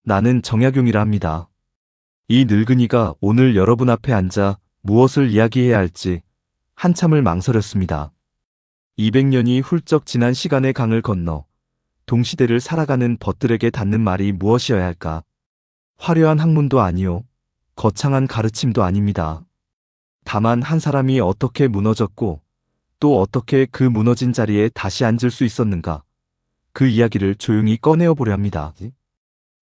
나는 정약용이라 합니다. 이 늙은이가 오늘 여러분 앞에 앉아 무엇을 이야기해야 할지 한참을 망설였습니다. 200년이 훌쩍 지난 시간의 강을 건너 동시대를 살아가는 벗들에게 닿는 말이 무엇이어야 할까? 화려한 학문도 아니요. 거창한 가르침도 아닙니다. 다만 한 사람이 어떻게 무너졌고 또 어떻게 그 무너진 자리에 다시 앉을 수 있었는가? 그 이야기를 조용히 꺼내어 보려 합니다.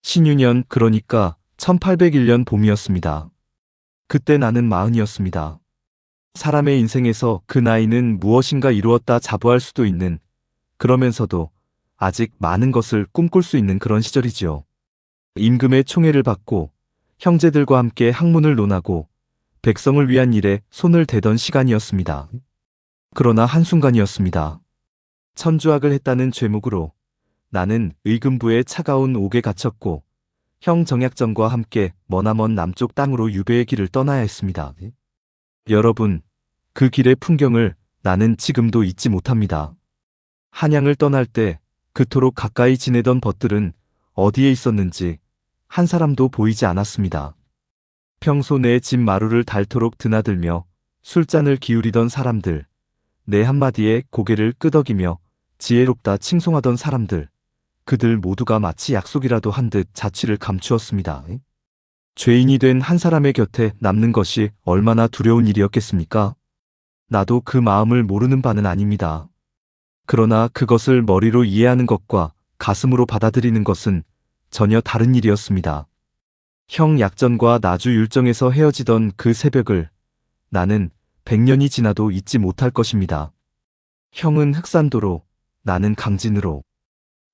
신유년, 그러니까 1801년 봄이었습니다. 그때 나는 40이었습니다. 사람의 인생에서 그 나이는 무엇인가 이루었다 자부할 수도 있는, 그러면서도 아직 많은 것을 꿈꿀 수 있는 그런 시절이지요. 임금의 총애를 받고 형제들과 함께 학문을 논하고 백성을 위한 일에 손을 대던 시간이었습니다. 그러나 한순간이었습니다. 천주학을 했다는 죄목으로 나는 의금부의 차가운 옥에 갇혔고 형 정약전과 함께 머나먼 남쪽 땅으로 유배의 길을 떠나야 했습니다. 여러분, 그 길의 풍경을 나는 지금도 잊지 못합니다. 한양을 떠날 때 그토록 가까이 지내던 벗들은 어디에 있었는지 한 사람도 보이지 않았습니다. 평소 내 집 마루를 닳도록 드나들며 술잔을 기울이던 사람들, 내 한마디에 고개를 끄덕이며 지혜롭다 칭송하던 사람들, 그들 모두가 마치 약속이라도 한 듯 자취를 감추었습니다. 죄인이 된 한 사람의 곁에 남는 것이 얼마나 두려운 일이었겠습니까? 나도 그 마음을 모르는 바는 아닙니다. 그러나 그것을 머리로 이해하는 것과 가슴으로 받아들이는 것은 전혀 다른 일이었습니다. 형 약전과 나주 율정에서 헤어지던 그 새벽을 나는 100년이 지나도 잊지 못할 것입니다. 형은 흑산도로, 나는 강진으로.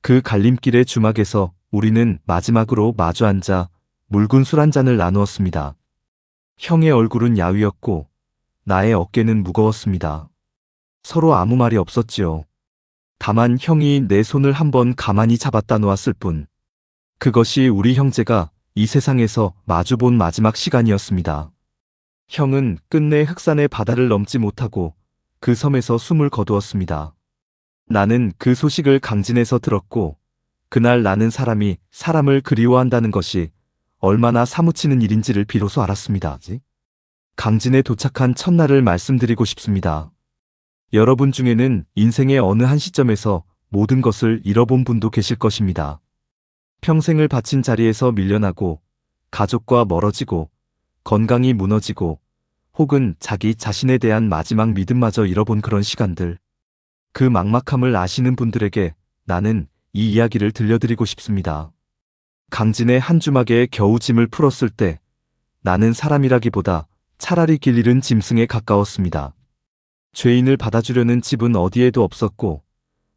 그 갈림길의 주막에서 우리는 마지막으로 마주 앉아 묽은 술 한 잔을 나누었습니다. 형의 얼굴은 야위었고 나의 어깨는 무거웠습니다. 서로 아무 말이 없었지요. 다만 형이 내 손을 한번 가만히 잡았다 놓았을 뿐. 그것이 우리 형제가 이 세상에서 마주본 마지막 시간이었습니다. 형은 끝내 흑산의 바다를 넘지 못하고 그 섬에서 숨을 거두었습니다. 나는 그 소식을 강진에서 들었고 그날 나는 사람이 사람을 그리워한다는 것이 얼마나 사무치는 일인지를 비로소 알았습니다. 강진에 도착한 첫날을 말씀드리고 싶습니다. 여러분 중에는 인생의 어느 한 시점에서 모든 것을 잃어본 분도 계실 것입니다. 평생을 바친 자리에서 밀려나고 가족과 멀어지고 건강이 무너지고 혹은 자기 자신에 대한 마지막 믿음마저 잃어본 그런 시간들. 그 막막함을 아시는 분들에게 나는 이 이야기를 들려드리고 싶습니다. 강진의 한 주막에 겨우 짐을 풀었을 때 나는 사람이라기보다 차라리 길 잃은 짐승에 가까웠습니다. 죄인을 받아주려는 집은 어디에도 없었고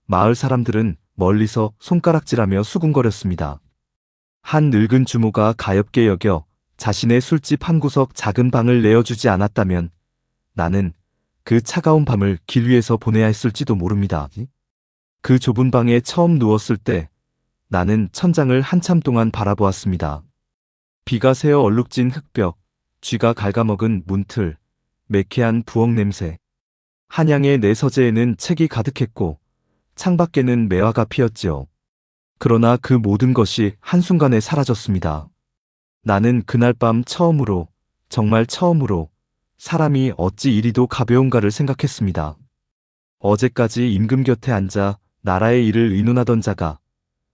마을 사람들은 멀리서 손가락질하며 수군거렸습니다. 한 늙은 주모가 가엾게 여겨 자신의 술집 한 구석 작은 방을 내어주지 않았다면 나는 그 차가운 밤을 길 위에서 보내야 했을지도 모릅니다. 그 좁은 방에 처음 누웠을 때 나는 천장을 한참 동안 바라보았습니다. 비가 새어 얼룩진 흙벽, 쥐가 갉아먹은 문틀, 매캐한 부엌 냄새. 한양의 내 서재에는 책이 가득했고 창밖에는 매화가 피었지요. 그러나 그 모든 것이 한순간에 사라졌습니다. 나는 그날 밤 처음으로, 정말 처음으로 사람이 어찌 이리도 가벼운가를 생각했습니다. 어제까지 임금 곁에 앉아 나라의 일을 의논하던 자가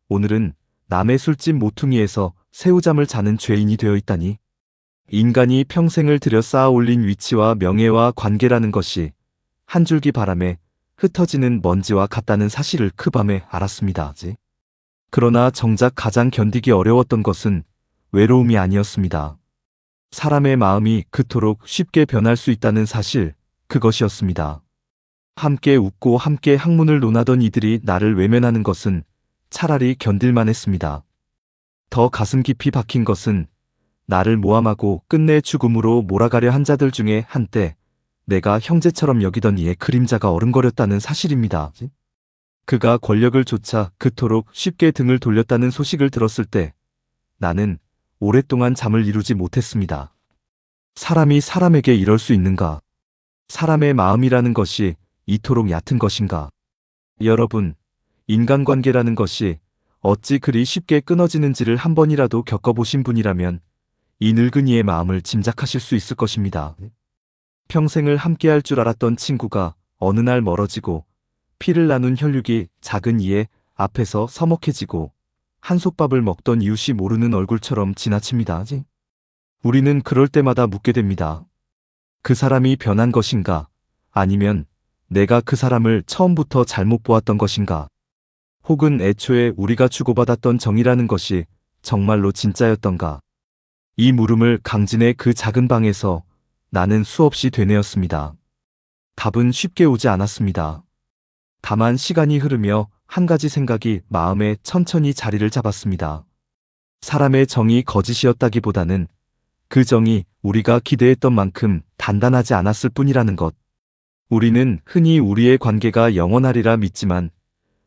오늘은 남의 술집 모퉁이에서 새우잠을 자는 죄인이 되어 있다니. 인간이 평생을 들여 쌓아 올린 위치와 명예와 관계라는 것이 한 줄기 바람에 흩어지는 먼지와 같다는 사실을 그 밤에 알았습니다. 그러나 정작 가장 견디기 어려웠던 것은 외로움이 아니었습니다. 사람의 마음이 그토록 쉽게 변할 수 있다는 사실, 그것이었습니다. 함께 웃고 함께 학문을 논하던 이들이 나를 외면하는 것은 차라리 견딜만 했습니다. 더 가슴 깊이 박힌 것은 나를 모함하고 끝내 죽음으로 몰아가려 한 자들 중에 한때 내가 형제처럼 여기던 이의 그림자가 어른거렸다는 사실입니다. 그가 권력을 좇아 그토록 쉽게 등을 돌렸다는 소식을 들었을 때 나는 오랫동안 잠을 이루지 못했습니다. 사람이 사람에게 이럴 수 있는가? 사람의 마음이라는 것이 이토록 얕은 것인가? 여러분, 인간관계라는 것이 어찌 그리 쉽게 끊어지는지를 한 번이라도 겪어보신 분이라면 이 늙은이의 마음을 짐작하실 수 있을 것입니다. 평생을 함께할 줄 알았던 친구가 어느 날 멀어지고 피를 나눈 혈육이 작은 이의 앞에서 서먹해지고 한솥밥을 먹던 이웃이 모르는 얼굴처럼 지나칩니다. 우리는 그럴 때마다 묻게 됩니다. 그 사람이 변한 것인가? 아니면 내가 그 사람을 처음부터 잘못 보았던 것인가? 혹은 애초에 우리가 주고받았던 정이라는 것이 정말로 진짜였던가? 이 물음을 강진의 그 작은 방에서 나는 수없이 되뇌었습니다. 답은 쉽게 오지 않았습니다. 다만 시간이 흐르며 한 가지 생각이 마음에 천천히 자리를 잡았습니다. 사람의 정이 거짓이었다기보다는 그 정이 우리가 기대했던 만큼 단단하지 않았을 뿐이라는 것. 우리는 흔히 우리의 관계가 영원하리라 믿지만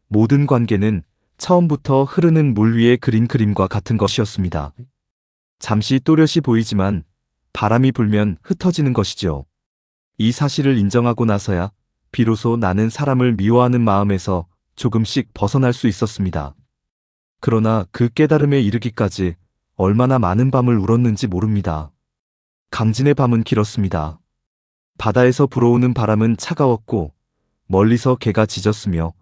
모든 관계는 처음부터 흐르는 물 위에 그린 그림과 같은 것이었습니다. 잠시 또렷이 보이지만 바람이 불면 흩어지는 것이죠. 이 사실을 인정하고 나서야 비로소 나는 사람을 미워하는 마음에서 조금씩 벗어날 수 있었습니다. 그러나 그 깨달음에 이르기까지 얼마나 많은 밤을 울었는지 모릅니다. 강진의 밤은 길었습니다. 바다에서 불어오는 바람은 차가웠고 멀리서 개가 짖었으며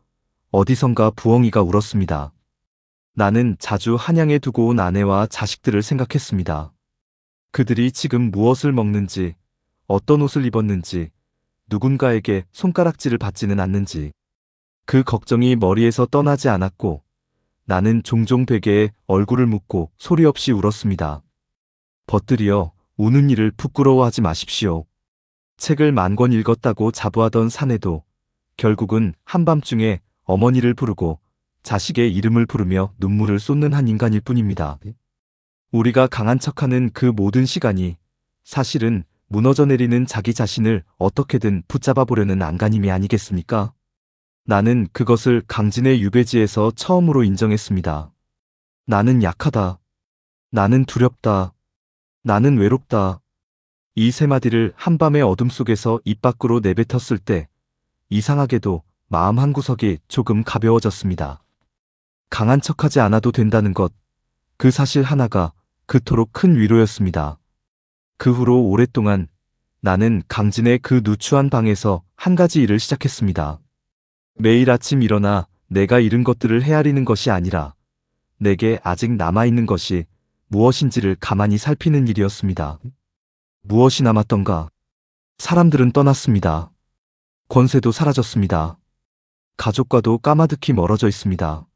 어디선가 부엉이가 울었습니다. 나는 자주 한양에 두고 온 아내와 자식들을 생각했습니다. 그들이 지금 무엇을 먹는지, 어떤 옷을 입었는지, 누군가에게 손가락질을 받지는 않는지. 그 걱정이 머리에서 떠나지 않았고 나는 종종 베개에 얼굴을 묻고 소리 없이 울었습니다. 벗들이여 우는 일을 부끄러워하지 마십시오. 책을 10,000권 읽었다고 자부하던 사내도 결국은 한밤중에 어머니를 부르고 자식의 이름을 부르며 눈물을 쏟는 한 인간일 뿐입니다. 우리가 강한 척하는 그 모든 시간이 사실은 무너져 내리는 자기 자신을 어떻게든 붙잡아 보려는 안간힘이 아니겠습니까? 나는 그것을 강진의 유배지에서 처음으로 인정했습니다. 나는 약하다. 나는 두렵다. 나는 외롭다. 이 세 마디를 한밤의 어둠 속에서 입 밖으로 내뱉었을 때 이상하게도 마음 한구석이 조금 가벼워졌습니다. 강한 척하지 않아도 된다는 것, 그 사실 하나가 그토록 큰 위로였습니다. 그 후로 오랫동안 나는 강진의 그 누추한 방에서 한 가지 일을 시작했습니다. 매일 아침 일어나 내가 잃은 것들을 헤아리는 것이 아니라 내게 아직 남아있는 것이 무엇인지를 가만히 살피는 일이었습니다. 무엇이 남았던가? 사람들은 떠났습니다. 권세도 사라졌습니다. 가족과도 까마득히 멀어져 있습니다.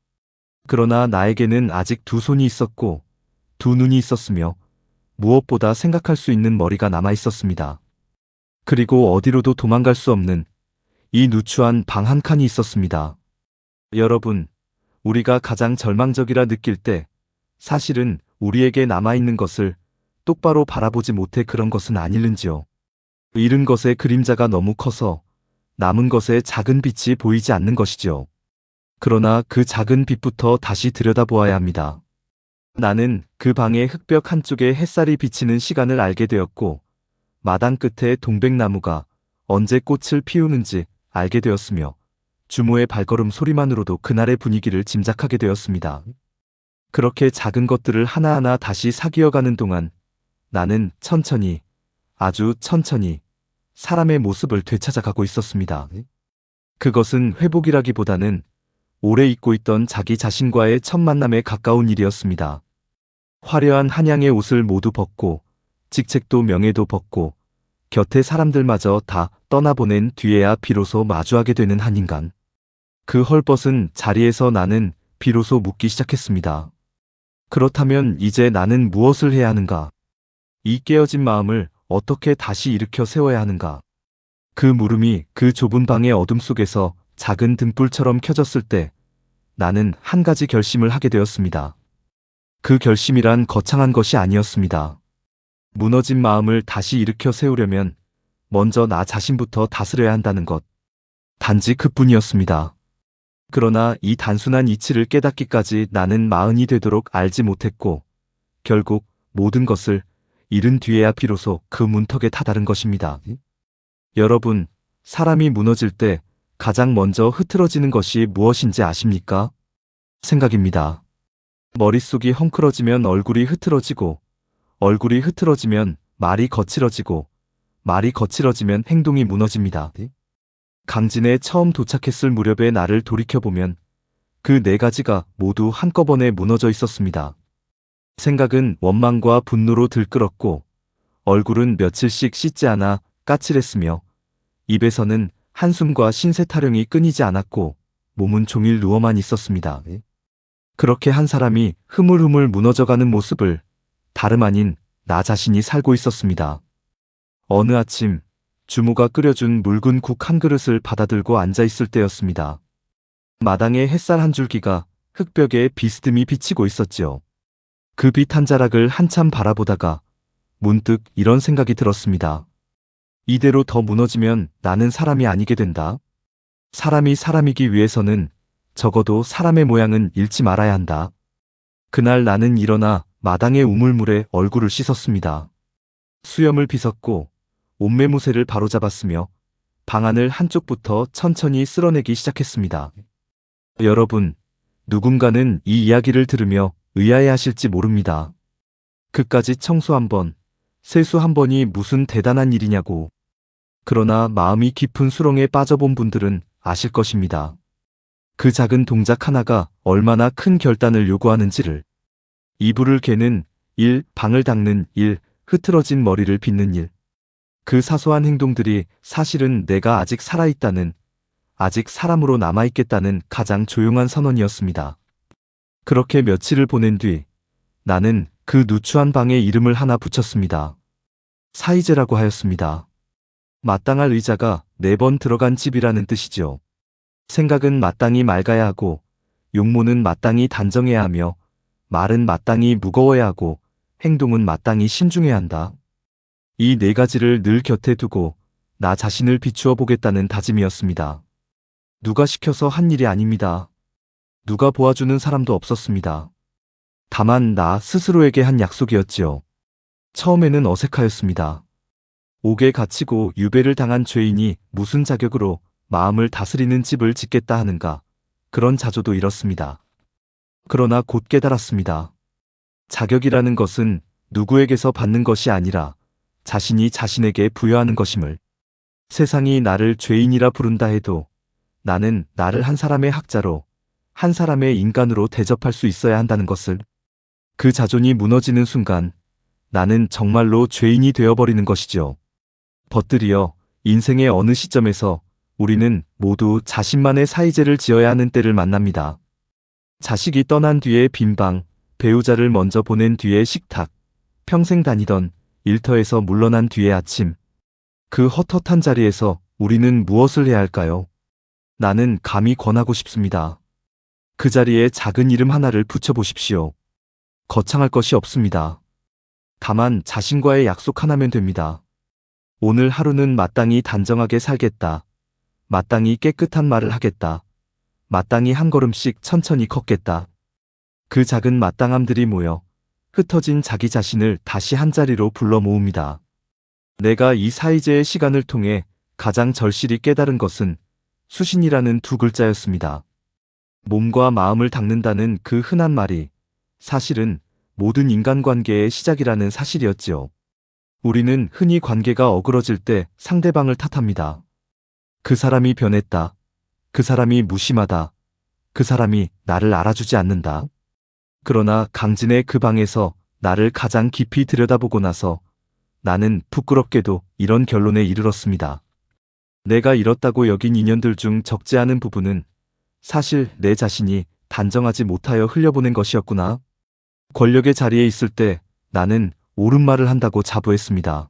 그러나 나에게는 아직 두 손이 있었고 두 눈이 있었으며 무엇보다 생각할 수 있는 머리가 남아 있었습니다. 그리고 어디로도 도망갈 수 없는 이 누추한 방 한 칸이 있었습니다. 여러분, 우리가 가장 절망적이라 느낄 때 사실은 우리에게 남아있는 것을 똑바로 바라보지 못해 그런 것은 아닐는지요. 잃은 것의 그림자가 너무 커서 남은 것의 작은 빛이 보이지 않는 것이지요. 그러나 그 작은 빛부터 다시 들여다보아야 합니다. 나는 그 방의 흙벽 한쪽에 햇살이 비치는 시간을 알게 되었고 마당 끝에 동백나무가 언제 꽃을 피우는지 알게 되었으며 주모의 발걸음 소리만으로도 그날의 분위기를 짐작하게 되었습니다. 그렇게 작은 것들을 하나하나 다시 사귀어가는 동안 나는 천천히, 아주 천천히 사람의 모습을 되찾아가고 있었습니다. 그것은 회복이라기보다는 오래 잊고 있던 자기 자신과의 첫 만남에 가까운 일이었습니다. 화려한 한양의 옷을 모두 벗고 직책도 명예도 벗고 곁에 사람들마저 다 떠나보낸 뒤에야 비로소 마주하게 되는 한 인간. 그 헐벗은 자리에서 나는 비로소 묻기 시작했습니다. 그렇다면 이제 나는 무엇을 해야 하는가? 이 깨어진 마음을 어떻게 다시 일으켜 세워야 하는가? 그 물음이 그 좁은 방의 어둠 속에서 작은 등불처럼 켜졌을 때 나는 한 가지 결심을 하게 되었습니다. 그 결심이란 거창한 것이 아니었습니다. 무너진 마음을 다시 일으켜 세우려면 먼저 나 자신부터 다스려야 한다는 것. 단지 그뿐이었습니다. 그러나 이 단순한 이치를 깨닫기까지 나는 40이 되도록 알지 못했고 결국 모든 것을 잃은 뒤에야 비로소 그 문턱에 다다른 것입니다. 여러분, 사람이 무너질 때 가장 먼저 흐트러지는 것이 무엇인지 아십니까? 생각입니다. 머릿속이 헝클어지면 얼굴이 흐트러지고, 얼굴이 흐트러지면 말이 거칠어지고, 말이 거칠어지면 행동이 무너집니다. 강진에 처음 도착했을 무렵의 나를 돌이켜보면 그 네 가지가 모두 한꺼번에 무너져 있었습니다. 생각은 원망과 분노로 들끓었고, 얼굴은 며칠씩 씻지 않아 까칠했으며, 입에서는 한숨과 신세 타령이 끊이지 않았고, 몸은 종일 누워만 있었습니다. 그렇게 한 사람이 흐물흐물 무너져가는 모습을 다름 아닌 나 자신이 살고 있었습니다. 어느 아침 주모가 끓여준 묽은 국 한 그릇을 받아들고 앉아있을 때였습니다. 마당에 햇살 한 줄기가 흙벽에 비스듬히 비치고 있었지요. 그 빛 한 자락을 한참 바라보다가 문득 이런 생각이 들었습니다. 이대로 더 무너지면 나는 사람이 아니게 된다. 사람이 사람이기 위해서는 적어도 사람의 모양은 잃지 말아야 한다. 그날 나는 일어나 마당의 우물물에 얼굴을 씻었습니다. 수염을 빗었고 옷매무새를 바로잡았으며 방안을 한쪽부터 천천히 쓸어내기 시작했습니다. 여러분, 누군가는 이 이야기를 들으며 의아해하실지 모릅니다. 그까지 청소 한 번, 세수 한 번이 무슨 대단한 일이냐고. 그러나 마음이 깊은 수렁에 빠져본 분들은 아실 것입니다. 그 작은 동작 하나가 얼마나 큰 결단을 요구하는지를. 이불을 개는 일, 방을 닦는 일, 흐트러진 머리를 빗는 일. 그 사소한 행동들이 사실은 내가 아직 살아있다는, 아직 사람으로 남아있겠다는 가장 조용한 선언이었습니다. 그렇게 며칠을 보낸 뒤 나는 그 누추한 방에 이름을 하나 붙였습니다. 사이제라고 하였습니다. 마땅할 의자가 4번 들어간 집이라는 뜻이죠. 생각은 마땅히 맑아야 하고, 용모는 마땅히 단정해야 하며, 말은 마땅히 무거워야 하고, 행동은 마땅히 신중해야 한다. 이 4가지를 늘 곁에 두고 나 자신을 비추어 보겠다는 다짐이었습니다. 누가 시켜서 한 일이 아닙니다. 누가 보아주는 사람도 없었습니다. 다만 나 스스로에게 한 약속이었지요. 처음에는 어색하였습니다. 옥에 갇히고 유배를 당한 죄인이 무슨 자격으로 마음을 다스리는 집을 짓겠다 하는가, 그런 자조도 잃었습니다. 그러나 곧 깨달았습니다. 자격이라는 것은 누구에게서 받는 것이 아니라 자신이 자신에게 부여하는 것임을. 세상이 나를 죄인이라 부른다 해도 나는 나를 한 사람의 학자로, 한 사람의 인간으로 대접할 수 있어야 한다는 것을. 그 자존이 무너지는 순간 나는 정말로 죄인이 되어버리는 것이죠. 벗들이여, 인생의 어느 시점에서 우리는 모두 자신만의 사이제를 지어야 하는 때를 만납니다. 자식이 떠난 뒤에 빈방, 배우자를 먼저 보낸 뒤에 식탁, 평생 다니던 일터에서 물러난 뒤의 아침. 그 헛헛한 자리에서 우리는 무엇을 해야 할까요? 나는 감히 권하고 싶습니다. 그 자리에 작은 이름 하나를 붙여보십시오. 거창할 것이 없습니다. 다만 자신과의 약속 하나면 됩니다. 오늘 하루는 마땅히 단정하게 살겠다. 마땅히 깨끗한 말을 하겠다. 마땅히 한 걸음씩 천천히 걷겠다. 그 작은 마땅함들이 모여 흩어진 자기 자신을 다시 한자리로 불러 모읍니다. 내가 이 사이제의 시간을 통해 가장 절실히 깨달은 것은 수신이라는 2글자였습니다. 몸과 마음을 닦는다는 그 흔한 말이 사실은 모든 인간관계의 시작이라는 사실이었지요. 우리는 흔히 관계가 어그러질 때 상대방을 탓합니다. 그 사람이 변했다. 그 사람이 무심하다. 그 사람이 나를 알아주지 않는다. 그러나 강진의 그 방에서 나를 가장 깊이 들여다보고 나서 나는 부끄럽게도 이런 결론에 이르렀습니다. 내가 잃었다고 여긴 인연들 중 적지 않은 부분은 사실 내 자신이 단정하지 못하여 흘려보낸 것이었구나. 권력의 자리에 있을 때 나는 옳은 말을 한다고 자부했습니다.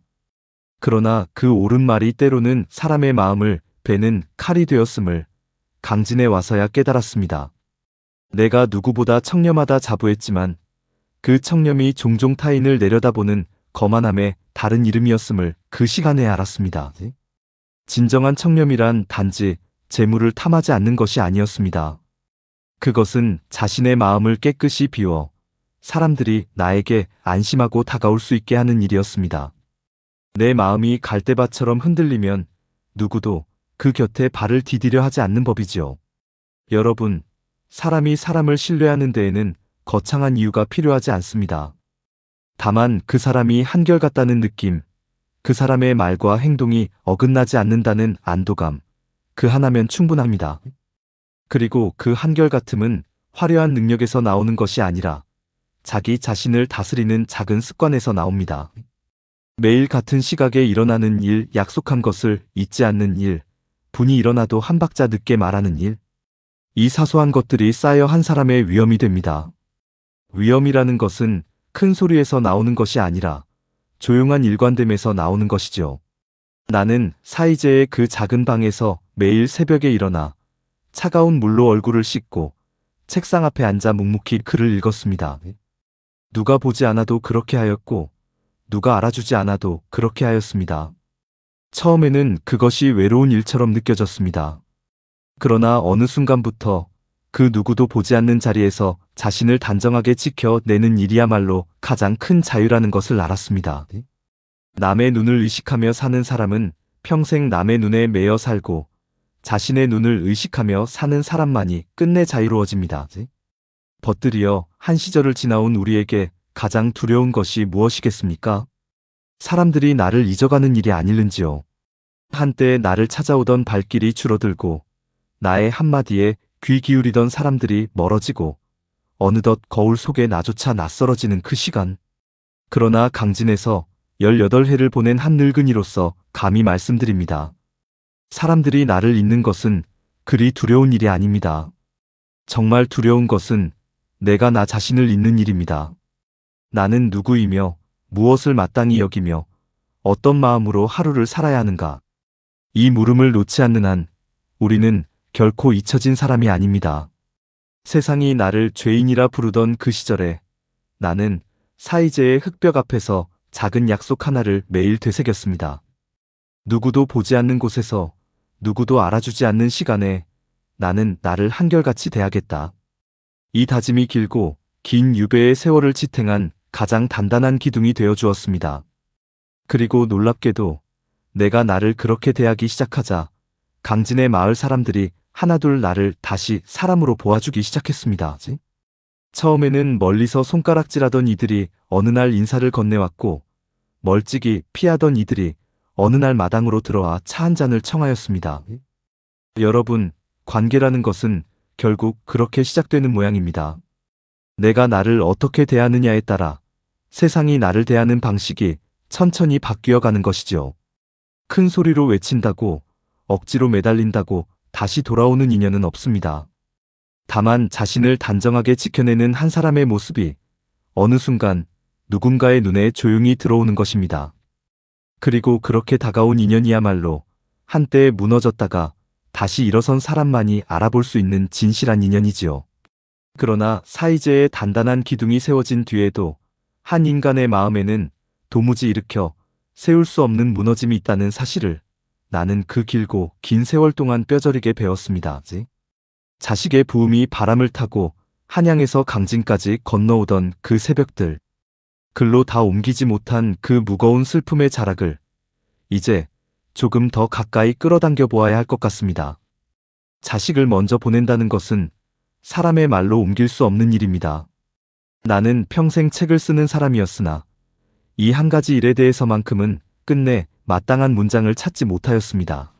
그러나 그 옳은 말이 때로는 사람의 마음을 베는 칼이 되었음을 강진에 와서야 깨달았습니다. 내가 누구보다 청렴하다 자부했지만 그 청렴이 종종 타인을 내려다보는 거만함의 다른 이름이었음을 그 시간에 알았습니다. 진정한 청렴이란 단지 재물을 탐하지 않는 것이 아니었습니다. 그것은 자신의 마음을 깨끗이 비워 사람들이 나에게 안심하고 다가올 수 있게 하는 일이었습니다. 내 마음이 갈대밭처럼 흔들리면 누구도 그 곁에 발을 디디려 하지 않는 법이지요. 여러분, 사람이 사람을 신뢰하는 데에는 거창한 이유가 필요하지 않습니다. 다만 그 사람이 한결같다는 느낌, 그 사람의 말과 행동이 어긋나지 않는다는 안도감, 그 하나면 충분합니다. 그리고 그 한결같음은 화려한 능력에서 나오는 것이 아니라 자기 자신을 다스리는 작은 습관에서 나옵니다. 매일 같은 시각에 일어나는 일, 약속한 것을 잊지 않는 일, 분이 일어나도 한 박자 늦게 말하는 일. 이 사소한 것들이 쌓여 한 사람의 위험이 됩니다. 위험이라는 것은 큰 소리에서 나오는 것이 아니라 조용한 일관됨에서 나오는 것이죠. 나는 사이제의 그 작은 방에서 매일 새벽에 일어나 차가운 물로 얼굴을 씻고 책상 앞에 앉아 묵묵히 글을 읽었습니다. 누가 보지 않아도 그렇게 하였고 누가 알아주지 않아도 그렇게 하였습니다. 처음에는 그것이 외로운 일처럼 느껴졌습니다. 그러나 어느 순간부터 그 누구도 보지 않는 자리에서 자신을 단정하게 지켜내는 일이야말로 가장 큰 자유라는 것을 알았습니다. 남의 눈을 의식하며 사는 사람은 평생 남의 눈에 매여 살고 자신의 눈을 의식하며 사는 사람만이 끝내 자유로워집니다. 벗들이여 한 시절을 지나온 우리에게 가장 두려운 것이 무엇이겠습니까? 사람들이 나를 잊어가는 일이 아닐는지요. 한때 나를 찾아오던 발길이 줄어들고 나의 한마디에 귀 기울이던 사람들이 멀어지고 어느덧 거울 속에 나조차 낯설어지는 그 시간. 그러나 강진에서 18해를 보낸 한 늙은이로서 감히 말씀드립니다. 사람들이 나를 잊는 것은 그리 두려운 일이 아닙니다. 정말 두려운 것은 내가 나 자신을 잊는 일입니다. 나는 누구이며 무엇을 마땅히 여기며 어떤 마음으로 하루를 살아야 하는가. 이 물음을 놓지 않는 한 우리는 결코 잊혀진 사람이 아닙니다. 세상이 나를 죄인이라 부르던 그 시절에 나는 사이제의 흙벽 앞에서 작은 약속 하나를 매일 되새겼습니다. 누구도 보지 않는 곳에서 누구도 알아주지 않는 시간에 나는 나를 한결같이 대하겠다. 이 다짐이 길고 긴 유배의 세월을 지탱한 가장 단단한 기둥이 되어 주었습니다. 그리고 놀랍게도 내가 나를 그렇게 대하기 시작하자 강진의 마을 사람들이 하나둘 나를 다시 사람으로 보아주기 시작했습니다. 처음에는 멀리서 손가락질하던 이들이 어느 날 인사를 건네왔고 멀찍이 피하던 이들이 어느 날 마당으로 들어와 차 한 잔을 청하였습니다. 여러분, 관계라는 것은 결국 그렇게 시작되는 모양입니다. 내가 나를 어떻게 대하느냐에 따라 세상이 나를 대하는 방식이 천천히 바뀌어 가는 것이죠. 큰 소리로 외친다고, 억지로 매달린다고 다시 돌아오는 인연은 없습니다. 다만 자신을 단정하게 지켜내는 한 사람의 모습이 어느 순간 누군가의 눈에 조용히 들어오는 것입니다. 그리고 그렇게 다가온 인연이야말로 한때 무너졌다가 다시 일어선 사람만이 알아볼 수 있는 진실한 인연이지요. 그러나 사이제의 단단한 기둥이 세워진 뒤에도 한 인간의 마음에는 도무지 일으켜 세울 수 없는 무너짐이 있다는 사실을 나는 그 길고 긴 세월 동안 뼈저리게 배웠습니다. 자식의 부음이 바람을 타고 한양에서 강진까지 건너오던 그 새벽들, 글로 다 옮기지 못한 그 무거운 슬픔의 자락을 이제 조금 더 가까이 끌어당겨 보아야 할 것 같습니다. 자식을 먼저 보낸다는 것은 사람의 말로 옮길 수 없는 일입니다. 나는 평생 책을 쓰는 사람이었으나 이 한 가지 일에 대해서만큼은 끝내 마땅한 문장을 찾지 못하였습니다.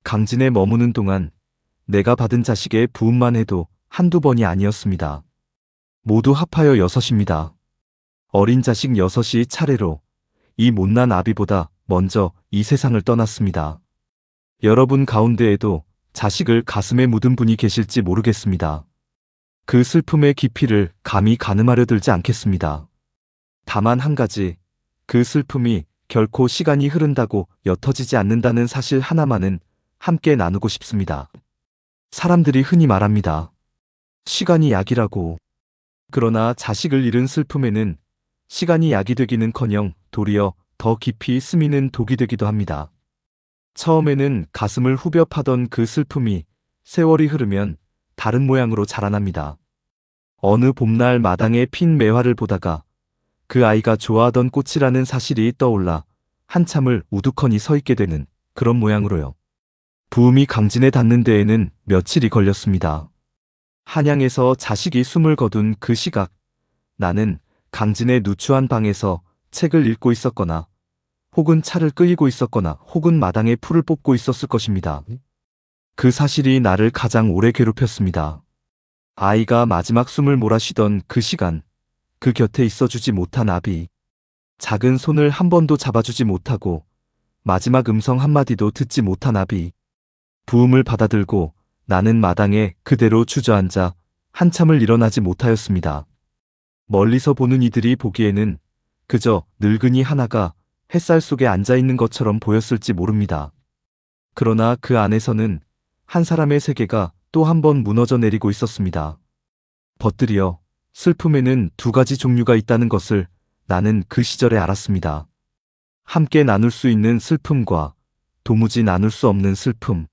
강진에 머무는 동안 내가 받은 자식의 부음만 해도 한두 번이 아니었습니다. 모두 합하여 6입니다. 어린 자식 6이 차례로 이 못난 아비보다 먼저 이 세상을 떠났습니다. 여러분 가운데에도 자식을 가슴에 묻은 분이 계실지 모르겠습니다. 그 슬픔의 깊이를 감히 가늠하려 들지 않겠습니다. 다만 한 가지, 그 슬픔이 결코 시간이 흐른다고 옅어지지 않는다는 사실 하나만은 함께 나누고 싶습니다. 사람들이 흔히 말합니다. 시간이 약이라고. 그러나 자식을 잃은 슬픔에는 시간이 약이 되기는커녕 도리어 더 깊이 스미는 독이 되기도 합니다. 처음에는 가슴을 후벼 파던 그 슬픔이 세월이 흐르면 다른 모양으로 자라납니다. 어느 봄날 마당에 핀 매화를 보다가 그 아이가 좋아하던 꽃이라는 사실이 떠올라 한참을 우두커니 서 있게 되는 그런 모양으로요. 부음이 강진에 닿는 데에는 며칠이 걸렸습니다. 한양에서 자식이 숨을 거둔 그 시각, 나는 강진의 누추한 방에서 책을 읽고 있었거나, 혹은 차를 끓이고 있었거나, 혹은 마당에 풀을 뽑고 있었을 것입니다. 그 사실이 나를 가장 오래 괴롭혔습니다. 아이가 마지막 숨을 몰아쉬던 그 시간, 그 곁에 있어주지 못한 아비, 작은 손을 한 번도 잡아주지 못하고, 마지막 음성 한마디도 듣지 못한 아비, 부음을 받아들고 나는 마당에 그대로 주저앉아 한참을 일어나지 못하였습니다. 멀리서 보는 이들이 보기에는 그저 늙은이 하나가 햇살 속에 앉아 있는 것처럼 보였을지 모릅니다. 그러나 그 안에서는 한 사람의 세계가 또 한 번 무너져 내리고 있었습니다. 벗들이여, 슬픔에는 두 가지 종류가 있다는 것을 나는 그 시절에 알았습니다. 함께 나눌 수 있는 슬픔과 도무지 나눌 수 없는 슬픔.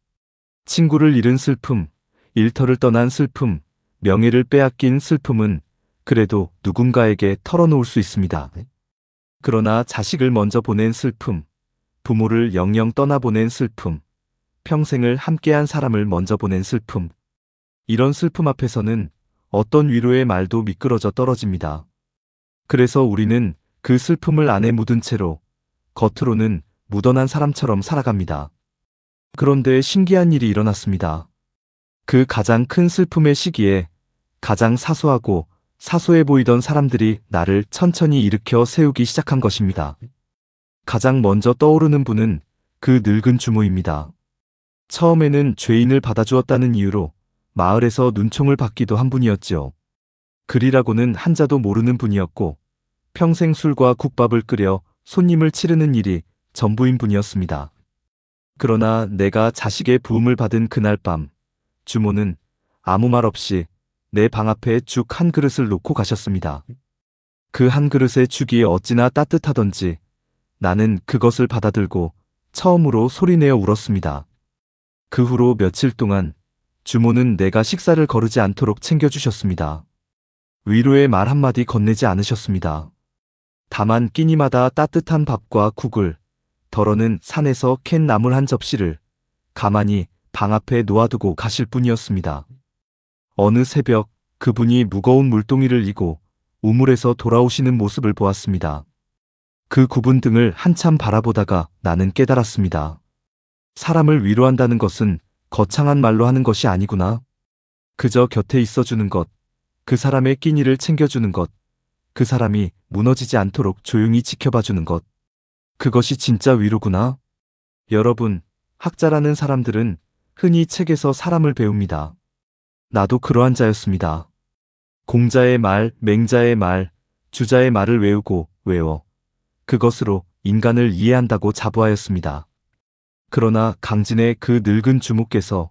친구를 잃은 슬픔, 일터를 떠난 슬픔, 명예를 빼앗긴 슬픔은 그래도 누군가에게 털어놓을 수 있습니다. 그러나 자식을 먼저 보낸 슬픔, 부모를 영영 떠나보낸 슬픔, 평생을 함께한 사람을 먼저 보낸 슬픔. 이런 슬픔 앞에서는 어떤 위로의 말도 미끄러져 떨어집니다. 그래서 우리는 그 슬픔을 안에 묻은 채로 겉으로는 묻어난 사람처럼 살아갑니다. 그런데 신기한 일이 일어났습니다. 그 가장 큰 슬픔의 시기에 가장 사소하고 사소해 보이던 사람들이 나를 천천히 일으켜 세우기 시작한 것입니다. 가장 먼저 떠오르는 분은 그 늙은 주모입니다. 처음에는 죄인을 받아주었다는 이유로 마을에서 눈총을 받기도 한 분이었지요. 글이라고는 한자도 모르는 분이었고 평생 술과 국밥을 끓여 손님을 치르는 일이 전부인 분이었습니다. 그러나 내가 자식의 부음을 받은 그날 밤, 주모는 아무 말 없이 내 방 앞에 죽 한 그릇을 놓고 가셨습니다. 그 한 그릇의 죽이 어찌나 따뜻하던지 나는 그것을 받아들고 처음으로 소리내어 울었습니다. 그 후로 며칠 동안 주모는 내가 식사를 거르지 않도록 챙겨주셨습니다. 위로의 말 한마디 건네지 않으셨습니다. 다만 끼니마다 따뜻한 밥과 국을, 덜어는 산에서 캔 나물 한 접시를 가만히 방 앞에 놓아두고 가실 뿐이었습니다. 어느 새벽 그분이 무거운 물동이를 이고 우물에서 돌아오시는 모습을 보았습니다. 그 굽은 등을 한참 바라보다가 나는 깨달았습니다. 사람을 위로한다는 것은 거창한 말로 하는 것이 아니구나. 그저 곁에 있어주는 것, 그 사람의 끼니를 챙겨주는 것, 그 사람이 무너지지 않도록 조용히 지켜봐주는 것. 그것이 진짜 위로구나. 여러분, 학자라는 사람들은 흔히 책에서 사람을 배웁니다. 나도 그러한 자였습니다. 공자의 말, 맹자의 말, 주자의 말을 외워 그것으로 인간을 이해한다고 자부하였습니다. 그러나 강진의 그 늙은 주모께서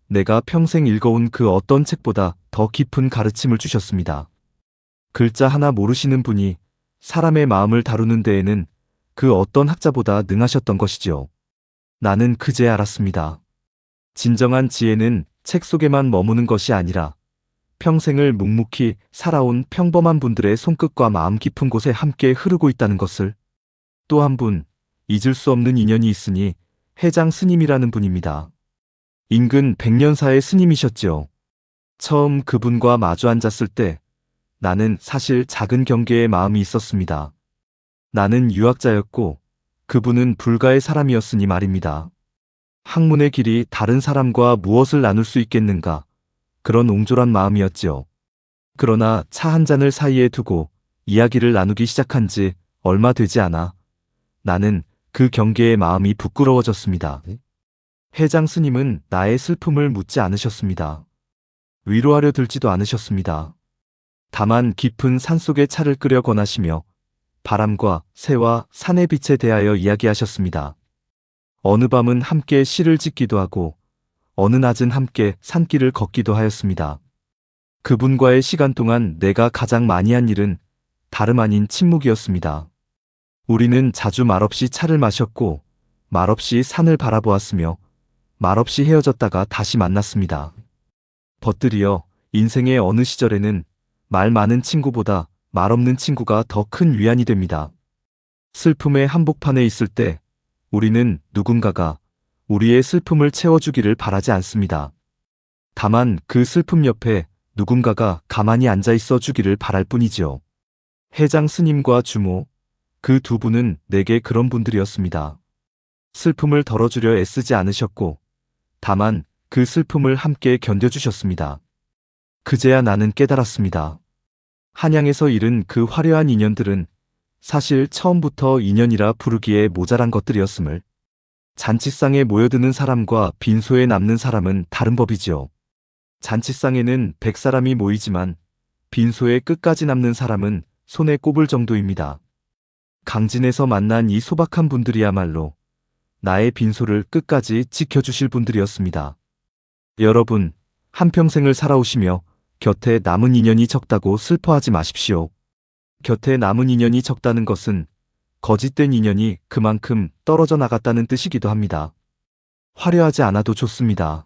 내가 평생 읽어온 그 어떤 책보다 더 깊은 가르침을 주셨습니다. 글자 하나 모르시는 분이 사람의 마음을 다루는 데에는 그 어떤 학자보다 능하셨던 것이지요. 나는 그제 알았습니다. 진정한 지혜는 책 속에만 머무는 것이 아니라 평생을 묵묵히 살아온 평범한 분들의 손끝과 마음 깊은 곳에 함께 흐르고 있다는 것을. 또 한 분, 잊을 수 없는 인연이 있으니 해장 스님이라는 분입니다. 인근 100년사의 스님이셨지요. 처음 그분과 마주 앉았을 때 나는 사실 작은 경계의 마음이 있었습니다. 나는 유학자였고 그분은 불가의 사람이었으니 말입니다. 학문의 길이 다른 사람과 무엇을 나눌 수 있겠는가, 그런 옹졸한 마음이었지요. 그러나 차 한 잔을 사이에 두고 이야기를 나누기 시작한 지 얼마 되지 않아 나는 그 경계의 마음이 부끄러워졌습니다. 해장 스님은 나의 슬픔을 묻지 않으셨습니다. 위로하려 들지도 않으셨습니다. 다만 깊은 산속에 차를 끓여 권하시며 바람과 새와 산의 빛에 대하여 이야기하셨습니다. 어느 밤은 함께 시를 짓기도 하고 어느 낮은 함께 산길을 걷기도 하였습니다. 그분과의 시간 동안 내가 가장 많이 한 일은 다름 아닌 침묵이었습니다. 우리는 자주 말없이 차를 마셨고 말없이 산을 바라보았으며 말없이 헤어졌다가 다시 만났습니다. 벗들이여, 인생의 어느 시절에는 말 많은 친구보다 말 없는 친구가 더 큰 위안이 됩니다. 슬픔의 한복판에 있을 때 우리는 누군가가 우리의 슬픔을 채워주기를 바라지 않습니다. 다만 그 슬픔 옆에 누군가가 가만히 앉아 있어 주기를 바랄 뿐이지요. 해장 스님과 주모, 그 두 분은 내게 그런 분들이었습니다. 슬픔을 덜어주려 애쓰지 않으셨고, 다만 그 슬픔을 함께 견뎌주셨습니다. 그제야 나는 깨달았습니다. 한양에서 잃은 그 화려한 인연들은 사실 처음부터 인연이라 부르기에 모자란 것들이었음을. 잔치상에 모여드는 사람과 빈소에 남는 사람은 다른 법이지요. 잔치상에는 100사람이 모이지만 빈소에 끝까지 남는 사람은 손에 꼽을 정도입니다. 강진에서 만난 이 소박한 분들이야말로 나의 빈소를 끝까지 지켜주실 분들이었습니다. 여러분, 한평생을 살아오시며 곁에 남은 인연이 적다고 슬퍼하지 마십시오. 곁에 남은 인연이 적다는 것은 거짓된 인연이 그만큼 떨어져 나갔다는 뜻이기도 합니다. 화려하지 않아도 좋습니다.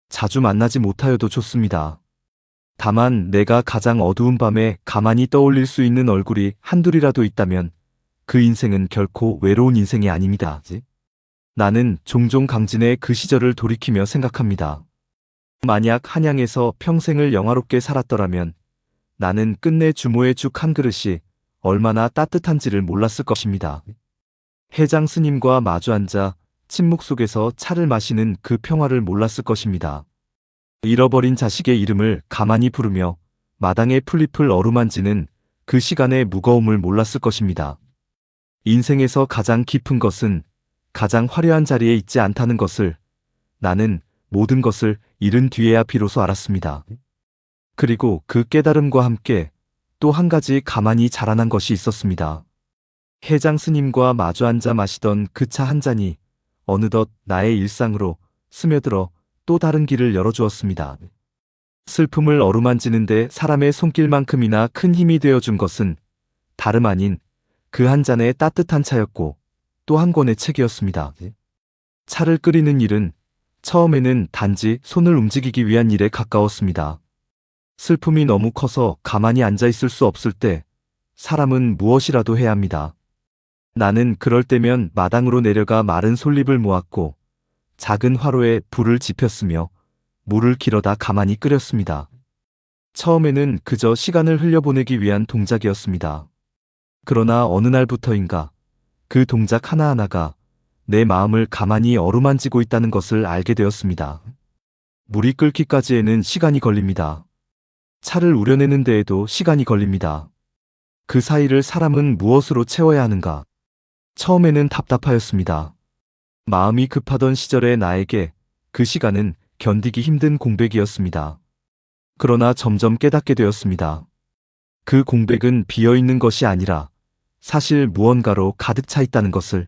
자주 만나지 못하여도 좋습니다. 다만 내가 가장 어두운 밤에 가만히 떠올릴 수 있는 얼굴이 한둘이라도 있다면 그 인생은 결코 외로운 인생이 아닙니다. 나는 종종 강진의 그 시절을 돌이키며 생각합니다. 만약 한양에서 평생을 영화롭게 살았더라면 나는 끝내 주모의 죽 한 그릇이 얼마나 따뜻한지를 몰랐을 것입니다. 해장 스님과 마주 앉아 침묵 속에서 차를 마시는 그 평화를 몰랐을 것입니다. 잃어버린 자식의 이름을 가만히 부르며 마당의 풀잎을 어루만지는 그 시간의 무거움을 몰랐을 것입니다. 인생에서 가장 깊은 것은 가장 화려한 자리에 있지 않다는 것을 나는 모든 것을 잃은 뒤에야 비로소 알았습니다. 그리고 그 깨달음과 함께 또 한 가지 가만히 자라난 것이 있었습니다. 해장 스님과 마주 앉아 마시던 그 차 한 잔이 어느덧 나의 일상으로 스며들어 또 다른 길을 열어주었습니다. 슬픔을 어루만지는데 사람의 손길만큼이나 큰 힘이 되어준 것은 다름 아닌 그 한 잔의 따뜻한 차였고 또 한 권의 책이었습니다. 차를 끓이는 일은 처음에는 단지 손을 움직이기 위한 일에 가까웠습니다. 슬픔이 너무 커서 가만히 앉아 있을 수 없을 때 사람은 무엇이라도 해야 합니다. 나는 그럴 때면 마당으로 내려가 마른 솔잎을 모았고 작은 화로에 불을 지폈으며 물을 길어다 가만히 끓였습니다. 처음에는 그저 시간을 흘려보내기 위한 동작이었습니다. 그러나 어느 날부터인가 그 동작 하나하나가 내 마음을 가만히 어루만지고 있다는 것을 알게 되었습니다. 물이 끓기까지에는 시간이 걸립니다. 차를 우려내는 데에도 시간이 걸립니다. 그 사이를 사람은 무엇으로 채워야 하는가? 처음에는 답답하였습니다. 마음이 급하던 시절의 나에게 그 시간은 견디기 힘든 공백이었습니다. 그러나 점점 깨닫게 되었습니다. 그 공백은 비어있는 것이 아니라 사실 무언가로 가득 차 있다는 것을.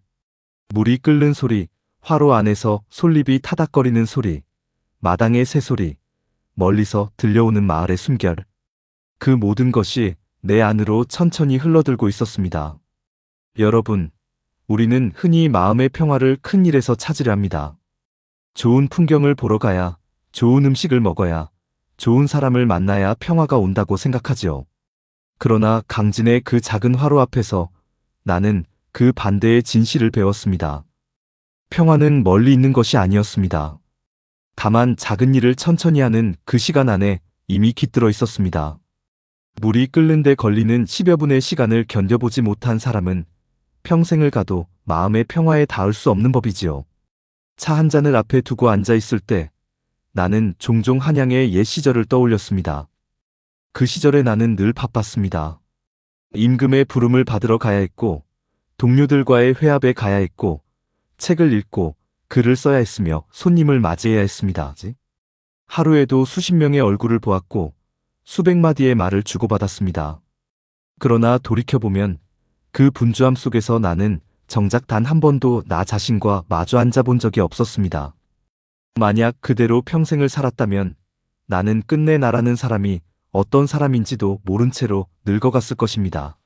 물이 끓는 소리, 화로 안에서 솔잎이 타닥거리는 소리, 마당의 새소리, 멀리서 들려오는 마을의 숨결. 그 모든 것이 내 안으로 천천히 흘러들고 있었습니다. 여러분, 우리는 흔히 마음의 평화를 큰 일에서 찾으려 합니다. 좋은 풍경을 보러 가야, 좋은 음식을 먹어야, 좋은 사람을 만나야 평화가 온다고 생각하지요. 그러나 강진의 그 작은 화로 앞에서 나는 그 반대의 진실을 배웠습니다. 평화는 멀리 있는 것이 아니었습니다. 다만 작은 일을 천천히 하는 그 시간 안에 이미 깃들어 있었습니다. 물이 끓는 데 걸리는 10여 분의 시간을 견뎌보지 못한 사람은 평생을 가도 마음의 평화에 닿을 수 없는 법이지요. 차 한 잔을 앞에 두고 앉아 있을 때 나는 종종 한양의 옛 시절을 떠올렸습니다. 그 시절에 나는 늘 바빴습니다. 임금의 부름을 받으러 가야 했고, 동료들과의 회합에 가야 했고, 책을 읽고 글을 써야 했으며 손님을 맞이해야 했습니다. 하루에도 수십 명의 얼굴을 보았고 수백 마디의 말을 주고받았습니다. 그러나 돌이켜보면 그 분주함 속에서 나는 정작 단 한 번도 나 자신과 마주 앉아 본 적이 없었습니다. 만약 그대로 평생을 살았다면 나는 끝내 나라는 사람이 어떤 사람인지도 모른 채로 늙어갔을 것입니다.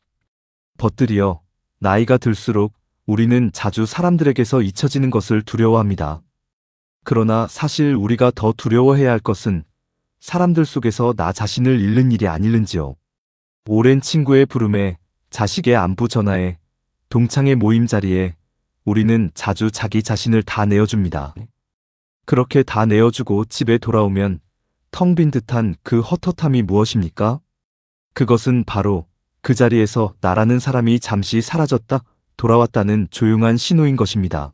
벗들이여, 나이가 들수록 우리는 자주 사람들에게서 잊혀지는 것을 두려워합니다. 그러나 사실 우리가 더 두려워해야 할 것은 사람들 속에서 나 자신을 잃는 일이 아닐는지요. 오랜 친구의 부름에, 자식의 안부 전화에, 동창의 모임 자리에 우리는 자주 자기 자신을 다 내어줍니다. 그렇게 다 내어주고 집에 돌아오면 텅 빈 듯한 그 헛헛함이 무엇입니까? 그것은 바로 그 자리에서 나라는 사람이 잠시 사라졌다 돌아왔다는 조용한 신호인 것입니다.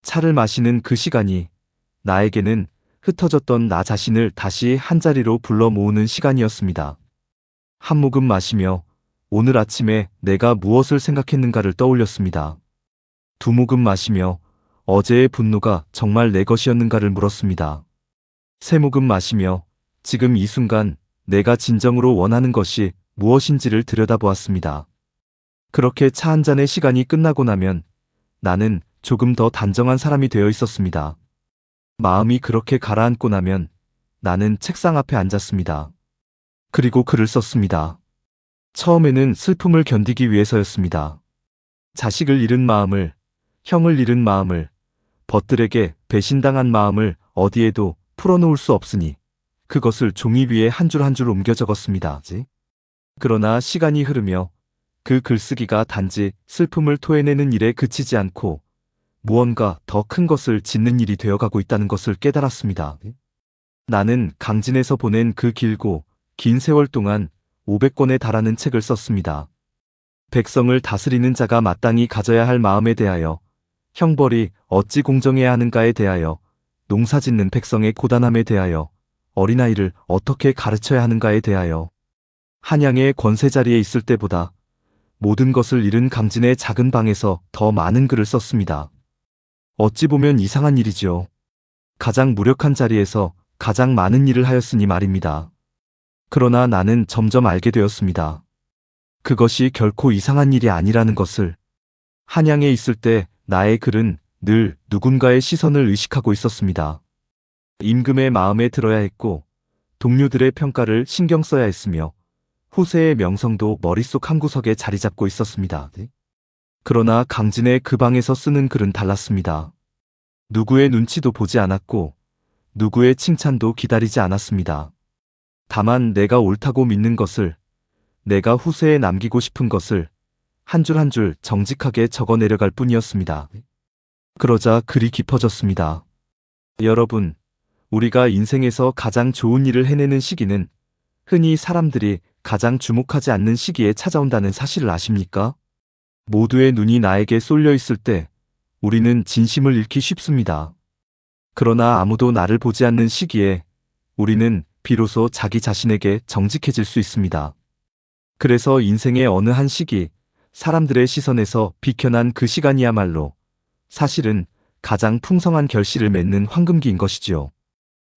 차를 마시는 그 시간이 나에게는 흩어졌던 나 자신을 다시 한자리로 불러 모으는 시간이었습니다. 한 모금 마시며 오늘 아침에 내가 무엇을 생각했는가를 떠올렸습니다. 두 모금 마시며 어제의 분노가 정말 내 것이었는가를 물었습니다. 세 모금 마시며 지금 이 순간 내가 진정으로 원하는 것이 무엇인지를 들여다보았습니다. 그렇게 차 한 잔의 시간이 끝나고 나면 나는 조금 더 단정한 사람이 되어 있었습니다. 마음이 그렇게 가라앉고 나면 나는 책상 앞에 앉았습니다. 그리고 글을 썼습니다. 처음에는 슬픔을 견디기 위해서였습니다. 자식을 잃은 마음을, 형을 잃은 마음을, 벗들에게 배신당한 마음을 어디에도 풀어놓을 수 없으니 그것을 종이 위에 한 줄 한 줄 옮겨 적었습니다. 그러나 시간이 흐르며 그 글쓰기가 단지 슬픔을 토해내는 일에 그치지 않고 무언가 더 큰 것을 짓는 일이 되어가고 있다는 것을 깨달았습니다. 나는 강진에서 보낸 그 길고 긴 세월 동안 500권에 달하는 책을 썼습니다. 백성을 다스리는 자가 마땅히 가져야 할 마음에 대하여, 형벌이 어찌 공정해야 하는가에 대하여, 농사짓는 백성의 고단함에 대하여, 어린아이를 어떻게 가르쳐야 하는가에 대하여, 한양의 권세 자리에 있을 때보다 모든 것을 잃은 강진의 작은 방에서 더 많은 글을 썼습니다. 어찌 보면 이상한 일이지요. 가장 무력한 자리에서 가장 많은 일을 하였으니 말입니다. 그러나 나는 점점 알게 되었습니다. 그것이 결코 이상한 일이 아니라는 것을. 한양에 있을 때 나의 글은 늘 누군가의 시선을 의식하고 있었습니다. 임금의 마음에 들어야 했고 동료들의 평가를 신경 써야 했으며 후세의 명성도 머릿속 한구석에 자리 잡고 있었습니다. 그러나 강진의 그 방에서 쓰는 글은 달랐습니다. 누구의 눈치도 보지 않았고 누구의 칭찬도 기다리지 않았습니다. 다만 내가 옳다고 믿는 것을, 내가 후세에 남기고 싶은 것을 한 줄 한 줄 정직하게 적어 내려갈 뿐이었습니다. 그러자 글이 깊어졌습니다. 여러분, 우리가 인생에서 가장 좋은 일을 해내는 시기는 흔히 사람들이 가장 주목하지 않는 시기에 찾아온다는 사실을 아십니까? 모두의 눈이 나에게 쏠려 있을 때 우리는 진심을 잃기 쉽습니다. 그러나 아무도 나를 보지 않는 시기에 우리는 비로소 자기 자신에게 정직해질 수 있습니다. 그래서 인생의 어느 한 시기, 사람들의 시선에서 비켜난 그 시간이야말로 사실은 가장 풍성한 결실을 맺는 황금기인 것이지요.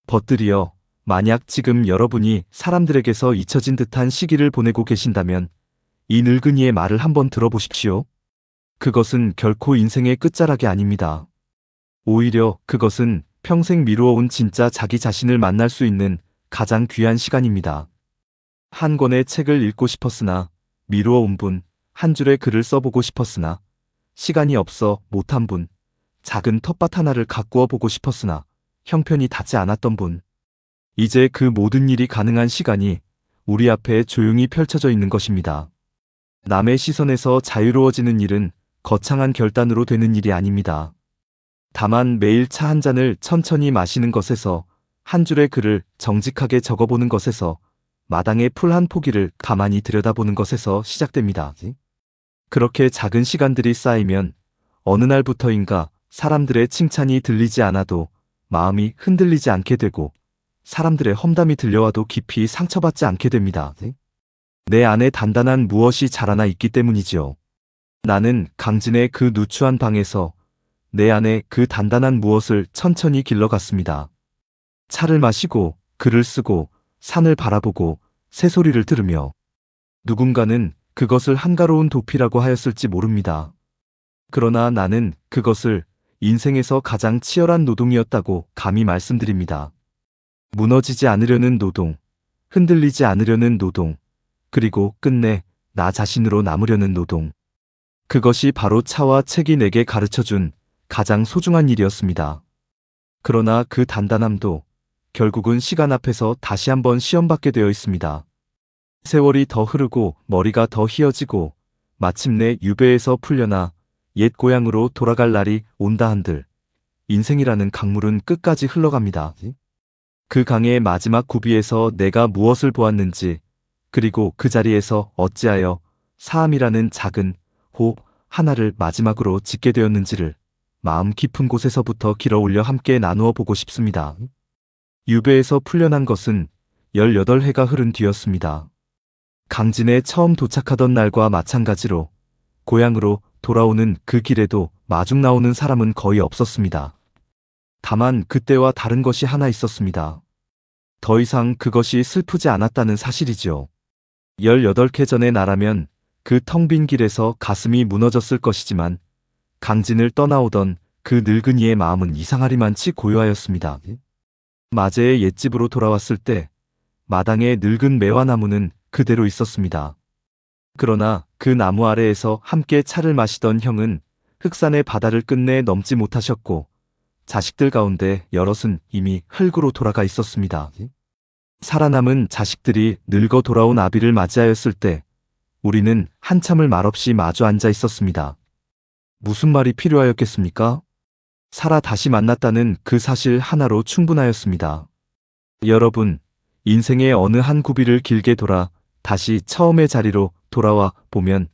벗들이여, 만약 지금 여러분이 사람들에게서 잊혀진 듯한 시기를 보내고 계신다면 이 늙은이의 말을 한번 들어보십시오. 그것은 결코 인생의 끝자락이 아닙니다. 오히려 그것은 평생 미루어온 진짜 자기 자신을 만날 수 있는 가장 귀한 시간입니다. 한 권의 책을 읽고 싶었으나 미루어온 분, 한 줄의 글을 써보고 싶었으나 시간이 없어 못한 분, 작은 텃밭 하나를 가꾸어 보고 싶었으나 형편이 닿지 않았던 분, 이제 그 모든 일이 가능한 시간이 우리 앞에 조용히 펼쳐져 있는 것입니다. 남의 시선에서 자유로워지는 일은 거창한 결단으로 되는 일이 아닙니다. 다만 매일 차 한 잔을 천천히 마시는 것에서, 한 줄의 글을 정직하게 적어보는 것에서, 마당의 풀 한 포기를 가만히 들여다보는 것에서 시작됩니다. 그렇게 작은 시간들이 쌓이면 어느 날부터인가 사람들의 칭찬이 들리지 않아도 마음이 흔들리지 않게 되고 사람들의 험담이 들려와도 깊이 상처받지 않게 됩니다. 내 안에 단단한 무엇이 자라나 있기 때문이지요. 나는 강진의 그 누추한 방에서 내 안에 그 단단한 무엇을 천천히 길러갔습니다. 차를 마시고 글을 쓰고 산을 바라보고 새소리를 들으며. 누군가는 그것을 한가로운 도피라고 하였을지 모릅니다. 그러나 나는 그것을 인생에서 가장 치열한 노동이었다고 감히 말씀드립니다. 무너지지 않으려는 노동, 흔들리지 않으려는 노동, 그리고 끝내 나 자신으로 남으려는 노동. 그것이 바로 차와 책이 내게 가르쳐준 가장 소중한 일이었습니다. 그러나 그 단단함도 결국은 시간 앞에서 다시 한번 시험받게 되어 있습니다. 세월이 더 흐르고 머리가 더 희어지고 마침내 유배에서 풀려나 옛 고향으로 돌아갈 날이 온다 한들 인생이라는 강물은 끝까지 흘러갑니다. 그 강의 마지막 구비에서 내가 무엇을 보았는지, 그리고 그 자리에서 어찌하여 사암이라는 작은 호 하나를 마지막으로 짓게 되었는지를 마음 깊은 곳에서부터 길어올려 함께 나누어 보고 싶습니다. 유배에서 풀려난 것은 18해가 흐른 뒤였습니다. 강진에 처음 도착하던 날과 마찬가지로 고향으로 돌아오는 그 길에도 마중 나오는 사람은 거의 없었습니다. 다만 그때와 다른 것이 하나 있었습니다. 더 이상 그것이 슬프지 않았다는 사실이지요. 18해 전의 나라면 그 텅 빈 길에서 가슴이 무너졌을 것이지만 강진을 떠나오던 그 늙은이의 마음은 이상하리만치 고요하였습니다. 마제의 옛집으로 돌아왔을 때 마당에 늙은 매화나무는 그대로 있었습니다. 그러나 그 나무 아래에서 함께 차를 마시던 형은 흑산의 바다를 끝내 넘지 못하셨고 자식들 가운데 여럿은 이미 흙으로 돌아가 있었습니다. 살아남은 자식들이 늙어 돌아온 아비를 맞이하였을 때 우리는 한참을 말없이 마주 앉아 있었습니다. 무슨 말이 필요하였겠습니까? 살아 다시 만났다는 그 사실 하나로 충분하였습니다. 여러분, 인생의 어느 한 구비를 길게 돌아 다시 처음의 자리로 돌아와 보면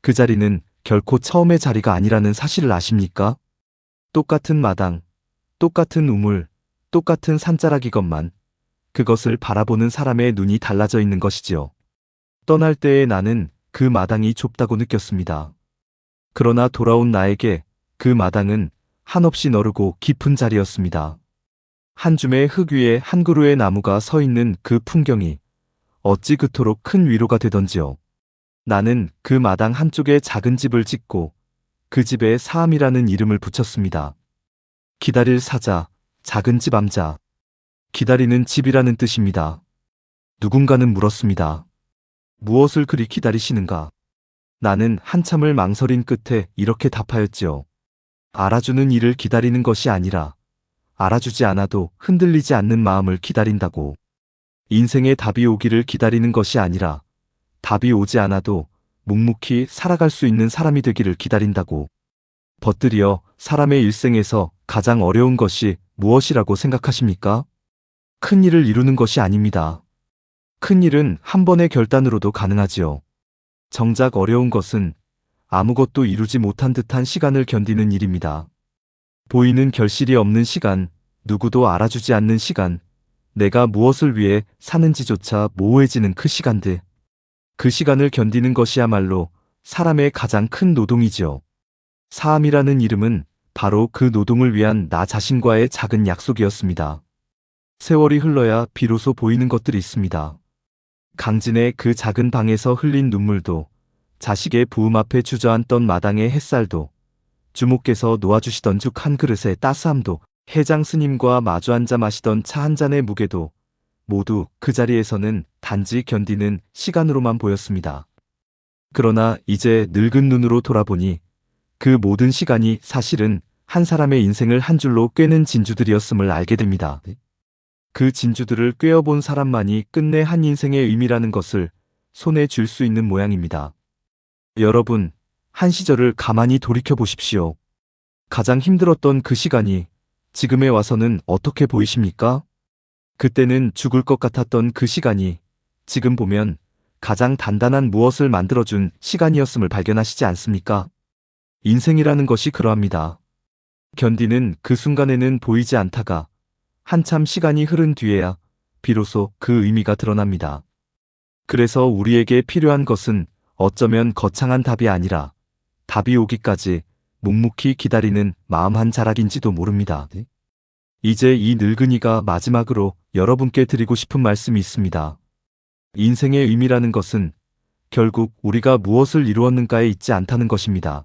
그 자리는 결코 처음의 자리가 아니라는 사실을 아십니까? 똑같은 마당, 똑같은 우물, 똑같은 산자락이건만 그것을 바라보는 사람의 눈이 달라져 있는 것이지요. 떠날 때의 나는 그 마당이 좁다고 느꼈습니다. 그러나 돌아온 나에게 그 마당은 한없이 너르고 깊은 자리였습니다. 한 줌의 흙 위에 한 그루의 나무가 서 있는 그 풍경이 어찌 그토록 큰 위로가 되던지요. 나는 그 마당 한쪽에 작은 집을 짓고 그 집에 사암이라는 이름을 붙였습니다. 기다릴 사자, 작은 집 암자. 기다리는 집이라는 뜻입니다. 누군가는 물었습니다. 무엇을 그리 기다리시는가? 나는 한참을 망설인 끝에 이렇게 답하였지요. 알아주는 이를 기다리는 것이 아니라 알아주지 않아도 흔들리지 않는 마음을 기다린다고. 인생의 답이 오기를 기다리는 것이 아니라 답이 오지 않아도 묵묵히 살아갈 수 있는 사람이 되기를 기다린다고. 벗들이여, 사람의 일생에서 가장 어려운 것이 무엇이라고 생각하십니까? 큰 일을 이루는 것이 아닙니다. 큰 일은 한 번의 결단으로도 가능하지요. 정작 어려운 것은 아무것도 이루지 못한 듯한 시간을 견디는 일입니다. 보이는 결실이 없는 시간, 누구도 알아주지 않는 시간, 내가 무엇을 위해 사는지조차 모호해지는 그 시간들. 그 시간을 견디는 것이야말로 사람의 가장 큰 노동이지요. 사암이라는 이름은 바로 그 노동을 위한 나 자신과의 작은 약속이었습니다. 세월이 흘러야 비로소 보이는 것들이 있습니다. 강진의 그 작은 방에서 흘린 눈물도, 자식의 부음 앞에 주저앉던 마당의 햇살도, 주목께서 놓아주시던 죽 한 그릇의 따스함도, 해장 스님과 마주 앉아 마시던 차 한 잔의 무게도 모두 그 자리에서는 단지 견디는 시간으로만 보였습니다. 그러나 이제 늙은 눈으로 돌아보니 그 모든 시간이 사실은 한 사람의 인생을 한 줄로 꿰는 진주들이었음을 알게 됩니다. 그 진주들을 꿰어본 사람만이 끝내 한 인생의 의미라는 것을 손에 쥘 수 있는 모양입니다. 여러분, 한 시절을 가만히 돌이켜 보십시오. 가장 힘들었던 그 시간이 지금에 와서는 어떻게 보이십니까? 그때는 죽을 것 같았던 그 시간이 지금 보면 가장 단단한 무엇을 만들어준 시간이었음을 발견하시지 않습니까? 인생이라는 것이 그러합니다. 견디는 그 순간에는 보이지 않다가 한참 시간이 흐른 뒤에야 비로소 그 의미가 드러납니다. 그래서 우리에게 필요한 것은 어쩌면 거창한 답이 아니라 답이 오기까지 묵묵히 기다리는 마음 한 자락인지도 모릅니다. 이제 이 늙은이가 마지막으로 여러분께 드리고 싶은 말씀이 있습니다. 인생의 의미라는 것은 결국 우리가 무엇을 이루었는가에 있지 않다는 것입니다.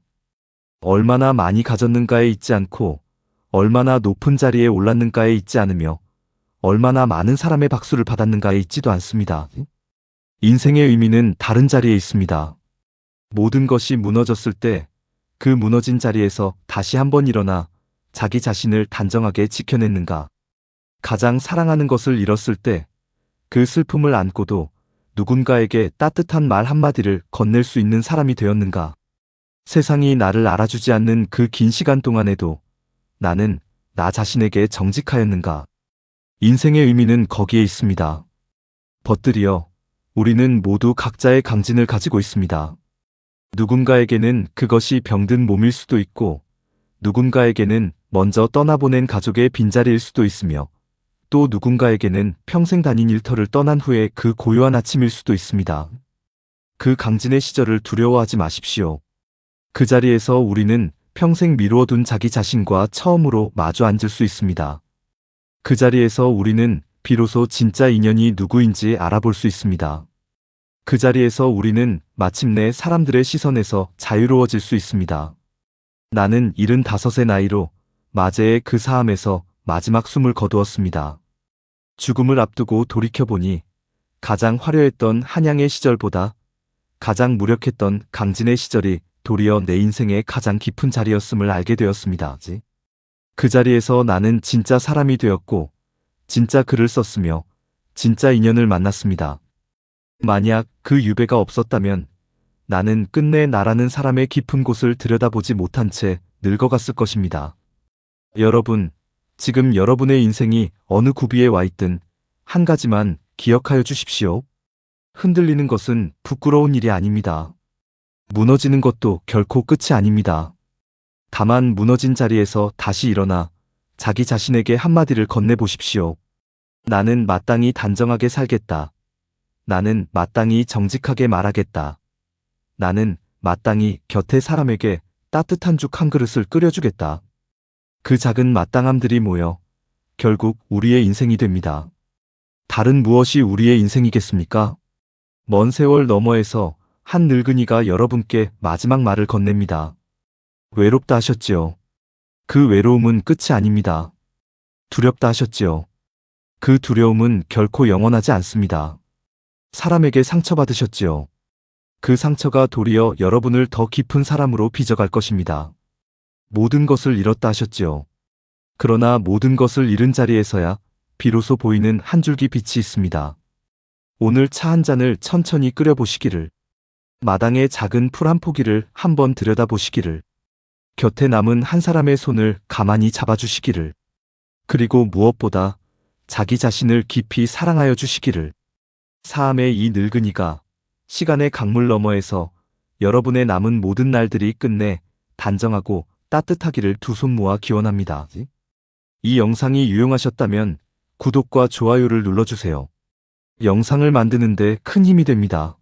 얼마나 많이 가졌는가에 있지 않고 얼마나 높은 자리에 올랐는가에 있지 않으며 얼마나 많은 사람의 박수를 받았는가에 있지도 않습니다. 인생의 의미는 다른 자리에 있습니다. 모든 것이 무너졌을 때 그 무너진 자리에서 다시 한번 일어나 자기 자신을 단정하게 지켜냈는가. 가장 사랑하는 것을 잃었을 때 그 슬픔을 안고도 누군가에게 따뜻한 말 한마디를 건넬 수 있는 사람이 되었는가. 세상이 나를 알아주지 않는 그 긴 시간 동안에도 나는 나 자신에게 정직하였는가. 인생의 의미는 거기에 있습니다. 벗들이여, 우리는 모두 각자의 강진을 가지고 있습니다. 누군가에게는 그것이 병든 몸일 수도 있고, 누군가에게는 먼저 떠나보낸 가족의 빈자리일 수도 있으며, 또 누군가에게는 평생 다닌 일터를 떠난 후에 그 고요한 아침일 수도 있습니다. 그 강진의 시절을 두려워하지 마십시오. 그 자리에서 우리는 평생 미루어둔 자기 자신과 처음으로 마주 앉을 수 있습니다. 그 자리에서 우리는 비로소 진짜 인연이 누구인지 알아볼 수 있습니다. 그 자리에서 우리는 마침내 사람들의 시선에서 자유로워질 수 있습니다. 나는 75의 나이로 마제의 그 사암에서 마지막 숨을 거두었습니다. 죽음을 앞두고 돌이켜보니 가장 화려했던 한양의 시절보다 가장 무력했던 강진의 시절이 도리어 내 인생의 가장 깊은 자리였음을 알게 되었습니다. 그 자리에서 나는 진짜 사람이 되었고 진짜 글을 썼으며 진짜 인연을 만났습니다. 만약 그 유배가 없었다면 나는 끝내 나라는 사람의 깊은 곳을 들여다보지 못한 채 늙어갔을 것입니다. 여러분, 지금 여러분의 인생이 어느 구비에 와 있든 한 가지만 기억하여 주십시오. 흔들리는 것은 부끄러운 일이 아닙니다. 무너지는 것도 결코 끝이 아닙니다. 다만 무너진 자리에서 다시 일어나 자기 자신에게 한마디를 건네보십시오. 나는 마땅히 단정하게 살겠다. 나는 마땅히 정직하게 말하겠다. 나는 마땅히 곁에 사람에게 따뜻한 죽 한 그릇을 끓여주겠다. 그 작은 마땅함들이 모여 결국 우리의 인생이 됩니다. 다른 무엇이 우리의 인생이겠습니까? 먼 세월 너머에서 한 늙은이가 여러분께 마지막 말을 건넵니다. 외롭다 하셨지요. 그 외로움은 끝이 아닙니다. 두렵다 하셨지요. 그 두려움은 결코 영원하지 않습니다. 사람에게 상처받으셨지요. 그 상처가 도리어 여러분을 더 깊은 사람으로 빚어갈 것입니다. 모든 것을 잃었다 하셨지요. 그러나 모든 것을 잃은 자리에서야 비로소 보이는 한 줄기 빛이 있습니다. 오늘 차 한 잔을 천천히 끓여보시기를, 마당의 작은 풀 한 포기를 한번 들여다보시기를, 곁에 남은 한 사람의 손을 가만히 잡아주시기를, 그리고 무엇보다 자기 자신을 깊이 사랑하여 주시기를. 사암의 이 늙은이가 시간의 강물 너머에서 여러분의 남은 모든 날들이 끝내 단정하고 따뜻하기를 두 손 모아 기원합니다. 이 영상이 유용하셨다면 구독과 좋아요를 눌러주세요. 영상을 만드는데 큰 힘이 됩니다.